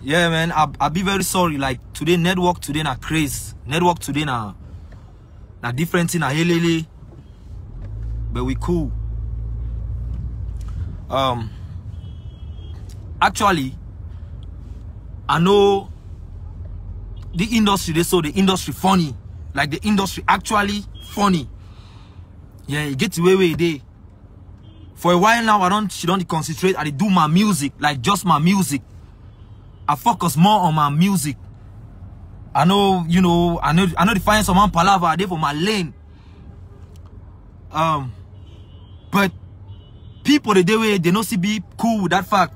Yeah, man, I'll be very sorry. Like today, network today na craze. Network today na different thing na helele. But we cool. Actually, I know the industry, they saw the industry funny. Like the industry actually funny. Yeah, it gets way they. For a while now, she don't concentrate. I do my music, like just my music. I focus more on my music. I know, you know, I know to find someone palaver there for my lane. But people the way they know see be cool with that fact.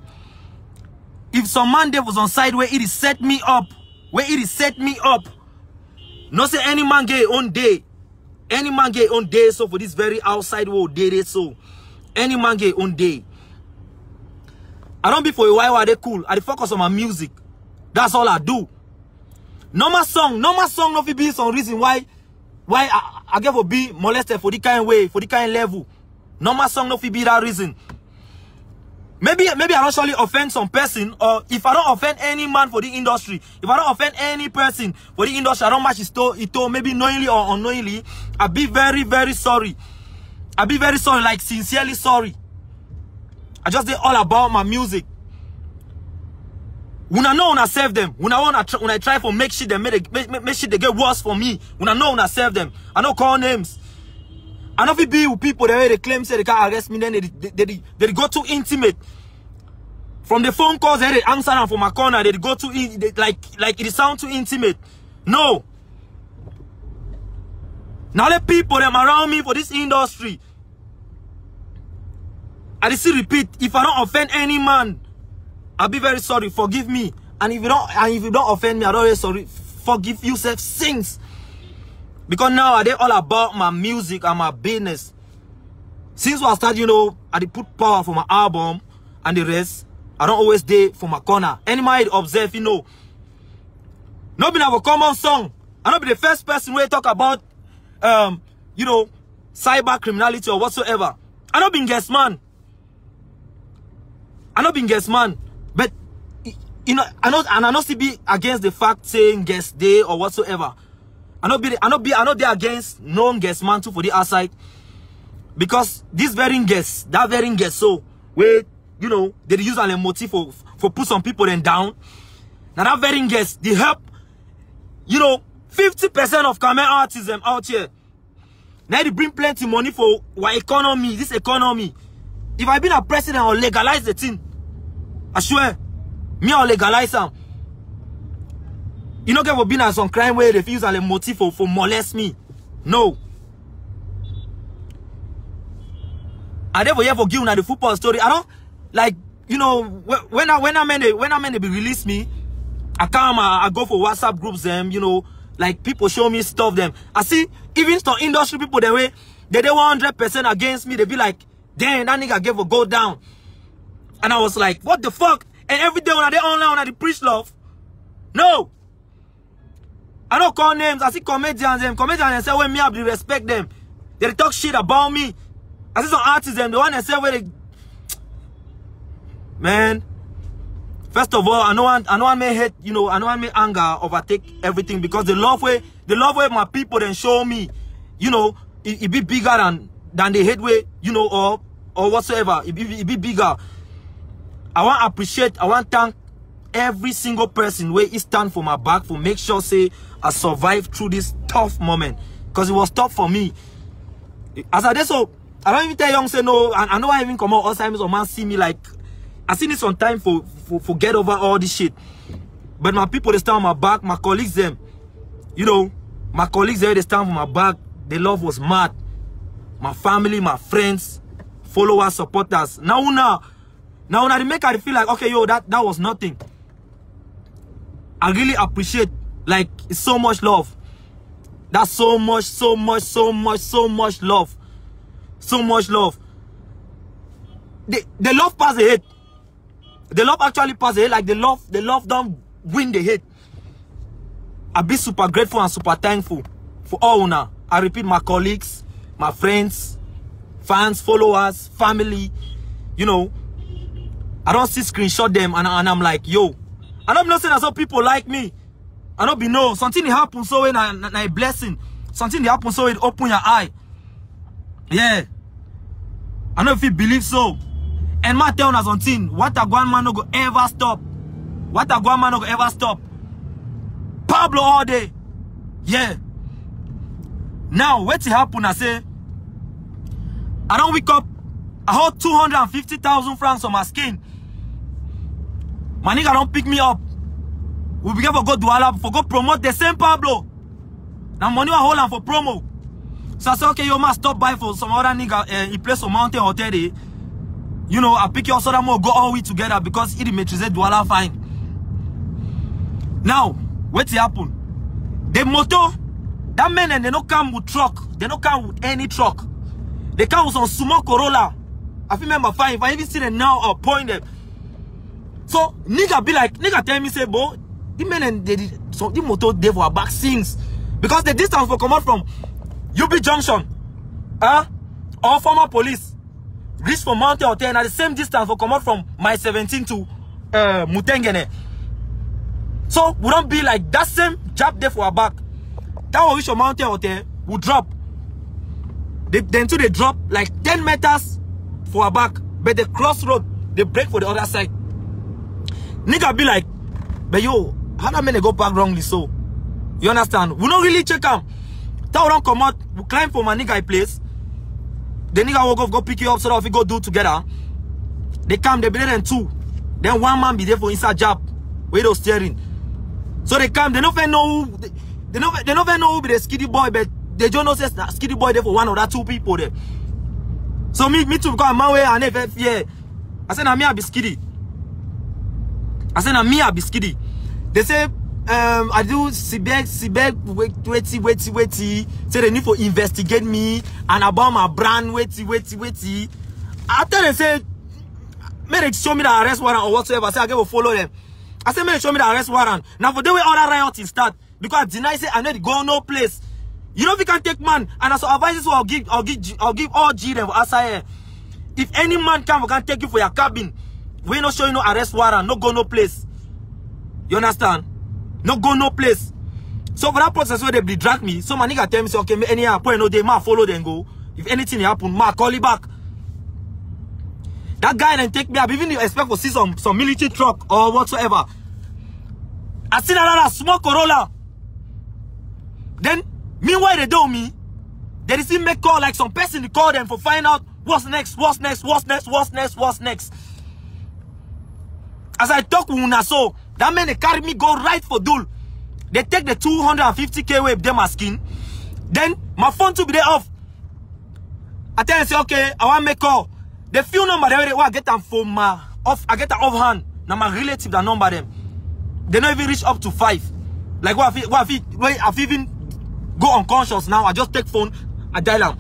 If some man there was on side where it is set me up, no say any man get on day. Any man get on day, so for this very outside world, day so. Any man get on day. I don't be for a while they cool. I focus on my music. That's all I do. Normal song no fit be some reason why I get for be molested for the kind way, for the kind level. Normal song no fit be that reason. Maybe I don't surely offend some person, or if I don't offend any man for the industry, if I don't offend any person for the industry, I don't match his toe, maybe knowingly or unknowingly, I'll be very, very sorry. I'll be very sorry, like sincerely sorry. I just did all about my music. When I know when I serve them, when I try for make shit they make shit they get worse for me. When I know when I serve them, I don't call names. I know if it be with people the way they claim say they can't arrest me, then they go too intimate. From the phone calls they answer them from my corner, they go too like it sound too intimate. No. Now the people them around me for this industry, I still repeat, if I don't offend any man, I'll be very sorry, forgive me. And if you don't offend me, I'm always sorry, forgive yourself sins. Because now I did all about my music and my business. Since I started, you know, I did put power for my album and the rest. I don't always do for my corner. Anybody observe, you know. Not been have a common song. I don't be the first person where talk about you know, cyber criminality or whatsoever. I don't been guest man. But you know, I not still be against the fact saying guest day or whatsoever. I not be against known guest man too for the outside. Because this very guest, that very guest, so where you know they use an motive for put some people then down. Now that very guest, they help, you know, 50% of Khmer artism out here. Now they bring plenty money for our economy, this economy. If I been a president, I'll legalize the thing. I swear. Me, I'll legalize them. You know, get for being as some crime where they use a motive for molest me. No. I never ever give the football story. I don't like, you know, when I meant to be release me, I come, I go for WhatsApp groups them, you know, like people show me stuff them. I see even some industry people the way they 100% against me, they be like, damn, that nigga gave a go down. And I was like, what the fuck? And every day when I did online, when I preach love, no. I don't call names. I see comedians and say when me have to respect them. They talk shit about me. I see some artists them, the one that say where they, man. First of all, I know I may hate, you know, I know I may anger overtake everything because the love way my people then show me, you know, it be bigger than the hate way, you know, or whatsoever. It be bigger. I want to appreciate, I want to thank every single person where he stand for my back for make sure say I survived through this tough moment. Because it was tough for me. As I did so, I don't even tell young say no, I know I even come out Alzheimer's or man see me like, I seen this on time for get over all this shit. But my people, they stand on my back, my colleagues them, you know, my colleagues there, they stand for my back. The love was mad. My family, my friends, followers, supporters. Now they make I feel like, okay, yo, that was nothing. I really appreciate, like, it's so much love. That's so much love. So much love. The love pass the hate. The love actually pass the hate. Like the love don't win the hate. I be super grateful and super thankful for all now. I repeat, my colleagues, my friends, fans, followers, family, you know. I don't see screenshot them and I'm like, yo, I don't know saying some people like me. I don't be know something happen so when a blessing. Something happen so it open your eye. Yeah. I know if you believe so. And my tell us something. What a grandma no go ever stop. What a grandma no go ever stop. Pablo all day. Yeah. Now, what's happen? I say, I don't wake up. I hold 250,000 francs on my skin. My nigga don't pick me up. We begin for go Douala for go promote the same Pablo. Now money I hold on for promo. So I say, okay, you must stop by for some other nigga. He plays some mountain hotel there. You know, I pick you up so that more go all we together because it maîtrise Douala fine. Now, what's happen? The motor, that man and they don't come with truck. They don't come with any truck. They come with some small Corolla. I remember fine. If I even see them now, I'll point them. So, nigga be like, nigga tell me, say, bro, the men and the motor, they for back sings. Because the distance for come out from UB Junction, or former police, reach from Mountain Hotel, and at the same distance for come out from my 17 to Mutengene. So, we don't be like that same jab there for our back. That will reach from Mountain Hotel, will drop. Then too they drop like 10 meters for our back. But the crossroad, they break for the other side. Nigga be like, but yo, how that man they go back wrongly so? You understand? We don't really check them. That we don't come out, we climb for my nigga place. The nigga will go pick you up so that we go do together. They come, they be there in two. Then one man be there for inside job. Where they steering. So they come, they don't know who, they don't know who be the skiddy boy, but they don't know say skiddy boy there for one or that two people there. So me too, because my way I never fear. I said, nah, me I be skiddy. I said, nah, me I be skiddy. They say, I do Sibeg, wait. Say they need to investigate me and about my brand, wait. I tell them, say, may they show me the arrest warrant or whatsoever. I say, I go follow them. I say, may they show me the arrest warrant. Now for the way all that rioting start, because I deny say I need to go no place. You know if you can take man, and as advices I'll give all G them for outside. If any man come, we can take you for your cabin. We not show you no arrest warrant, no go no place. You understand? No go no place. So for that process where they be drag me, so my nigga tell me say, okay, any point no day, ma follow them go. If anything happen, ma call you back. That guy then take me up, even if you expect to see some military truck or whatsoever. I see another small Corolla. Then meanwhile they do me, they still make call like some person to call them for find out what's next. As I talk with Una so, that man they carry me go right for Dul. They take the 250k wave them my skin. Then my phone to be there off. I tell them say okay, I want make call. The few number they I get them from my off. I get them offhand. Now my relative that number them. They don't even reach up to 5. Like what if even go unconscious now, I just take phone, I dial them.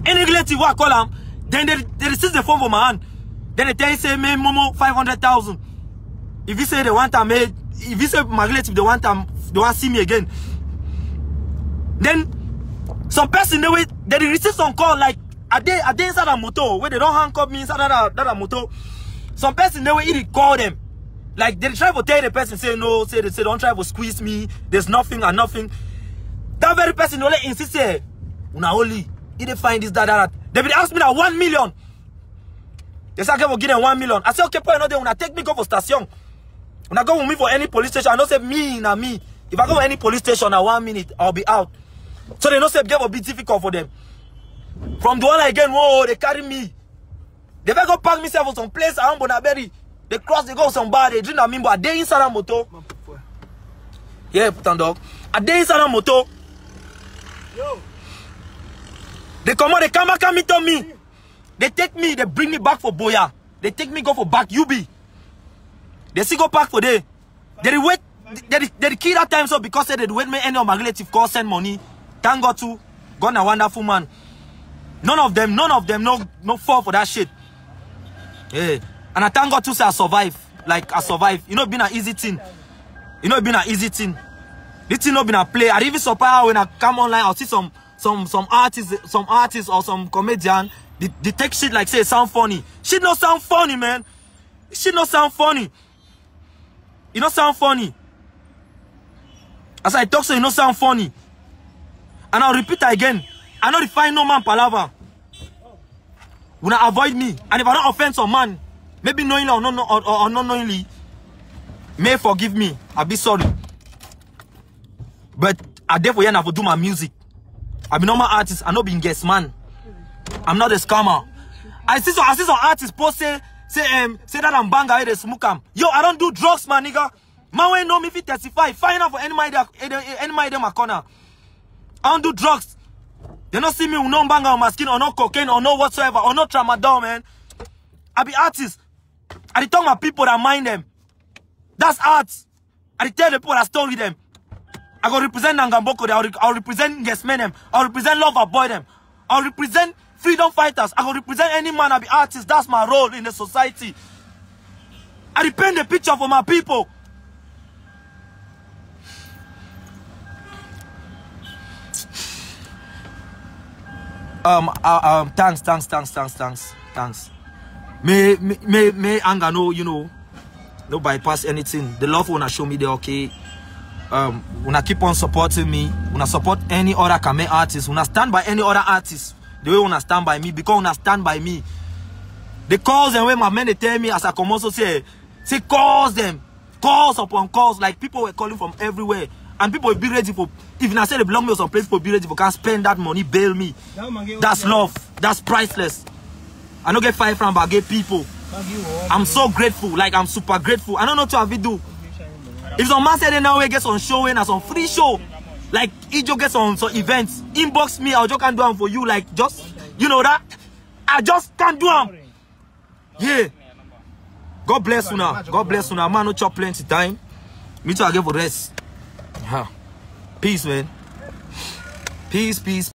Any relative I call them, then they receive the phone from my hand. Then they tell you say, me Momo 500,000. If you say they want time, if you say my relative they want time, they want to see me again. Then some person they receive some call like are they inside a motor where they don't handcuff me inside that motor. Some person they will call them. Like they try to tell the person say no, say don't try to squeeze me. There's nothing and nothing. That very person only insist say, una only if they find this that. They will ask me that 1 million. They say I can give them 1 million. I say okay, point no day una take me go for station. When I go with me for any police station, I don't say me. If I go to any police station at 1 minute, I'll be out. So they don't say it will be difficult for them. From the one again, whoa, they carry me. They better go park myself for some place around Bonaberry. They cross, they go some bar, they drink a mimbo. Are they inside a motor? Yeah, put on dog. Are they inside a motor? Yo. They come out, they come back and meet on me. They take me, they bring me back for Boya. They take me go for back UB. They see go back for there. They wait. They kill that time so because they wait me any of my relative call send money. Thank God to God a wonderful man. None of them no fall for that shit. Yeah. And I thank God to say I survive. Like I survive. You know it been an easy thing. This thing not been a play. I even surprised when I come online, I'll see some artists or some comedian. They take shit like say it sound funny. Shit not sound funny, man. Shit not sound funny. You don't sound funny. As I talk, so you don't sound funny. And I'll repeat it again. I know the find no man palaver. Will not avoid me. And if I don't offend some man, maybe knowingly or not knowingly, may forgive me. I'll be sorry. But I therefore have to do my music. I be normal artist. I not being guest man. I'm not a scammer. I see some artists post say that I'm banga they smoke am. Yo, I don't do drugs, man, nigga. Man, when know me if testify, find out for any my corner. I don't do drugs. They don't see me with no banga on my skin or no cocaine or no whatsoever or no tramadol, man. I be artist. I tell my people that mind them. That's art. I tell the people that story them. I go represent Nangamboko. I'll represent Yes Men them. I'll represent Lover Boy them. I'll represent freedom fighters. I go represent any man. I be artist. That's my role in the society. I paint the picture for my people. Thanks. May anger no, you know, no bypass anything. The love wanna show me the okay. Wanna keep on supporting me. Wanna support any other Kame artist. Wanna stand by any other artist. The way wanna stand by me because wanna stand by me. The calls and when my men they tell me as I come also say calls them, calls upon calls. Like people were calling from everywhere. And people will be ready for, if I say they belong me or some place, people will be ready for, can spend that money, bail me. That's love. That's priceless. I don't get 5 francs, but I get people. I'm so grateful. Like, I'm super grateful. I don't know what to have it do. If some man say they now get some show and some free show, like, he just gets on some events, inbox me, I just can't do them for you. Like, just, you know that? I just can't do them. Yeah. God bless you now. God bless you now. Man, no chop plenty time. Me too, I give for rest. Peace, man. Peace.